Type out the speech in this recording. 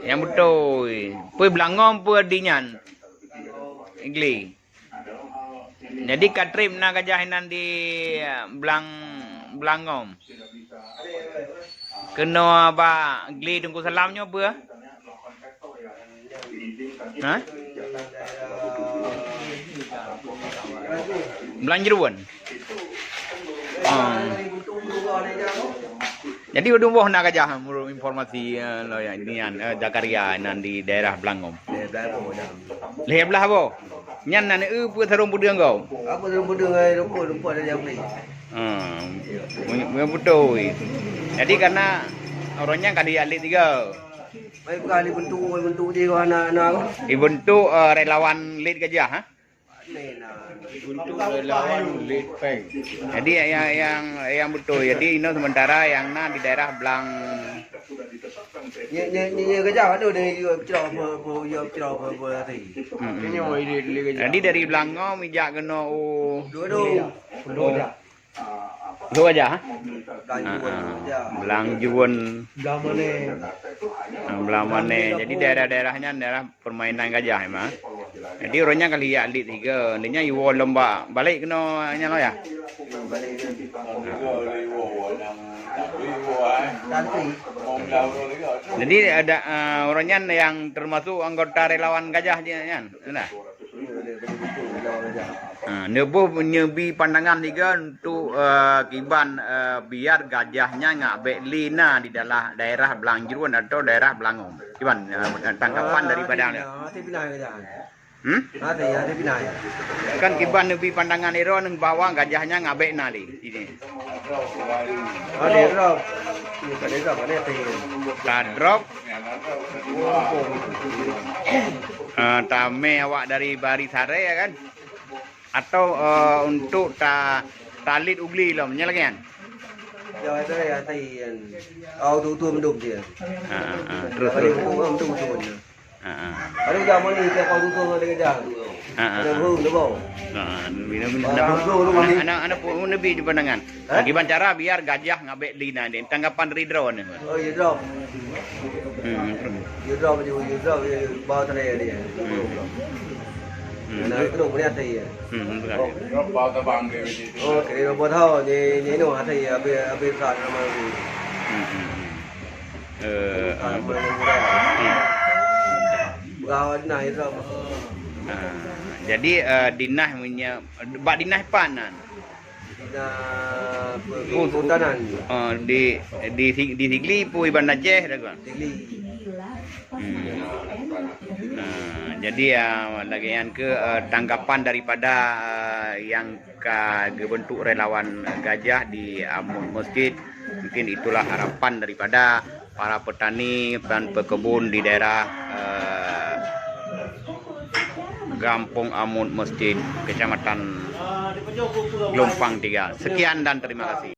Yang betul. Pui belangom pui dinyan. Igli. Jadi katrip na kajahinan di belangom. Kena ba igli tunggu salamnya apa? Hah? Belanjeruan. Jadi udah mau nak aja informasi lo yang ini Zakaria nan di daerah Blangom. Leher belah apa? Nyan nan pu tharum budeng kau. Apa tharum budeng ai rumput ada yang ni. Betul. Jadi karena orangnya kali alit tiga. Mai kali bentuk dia kau anak-anak. Dibentuk relawan lead gajah, ha? Bentuk relawan lead peng. Jadi yang betul. Jadi ini sementara yang di daerah Blang. Ni gajah ada dari cerah apa tadi. Jadi dari Blangom ijak kena dua. Dua aja, ha? Belangjuan. Belang mana? Jadi daerah-daerahnya daerah permainan gajah emang. Jadi orangnya kali ya alit tiga, dia iwo lomba balik kena nyalo ya. Jadi ada orangnya yang termasuk anggota relawan gajah dia kan, nah. Nebuh menyebi pandangan tiga untuk kiban biar gajahnya nggak belina di dalam daerah Belangjeruan atau daerah Belangom. Kiban tanggapan daripada kan kiban nebi pandangan iro neng bawah gajahnya nggak belina li ini. Kadrop. Tame awak dari Barisare ya kan? Atau untuk talit ugli lah menyalakan. Ya itu ya tu mendung dia. Terus. Ada zaman ni kau tu ada kerja. Ada huru tu bau. Anak pun lebih di pandangan. Bagaimana cara biar gajah ngabek lina ni? Tanggapan dari drone. Oh ya drone. Ya drone bawa terakhir dia. Nah, itu boleh ada ya. Bawa terbang dia. Oh, kalau bawa tahu ni no ada ya, abe saat nama tu. Bawa dinah itu. Jadi dinah punya, bak dinah panan. Dinah perhutanan. Di Sigli pun Iban Aceh dah kan. Sigli. Jadi lagian ke tanggapan daripada yang bentuk relawan gajah di Amun Masjid, mungkin itulah harapan daripada para petani dan pekebun di daerah Gampung Amun Masjid, Kecamatan Gelompang 3. Sekian dan terima kasih.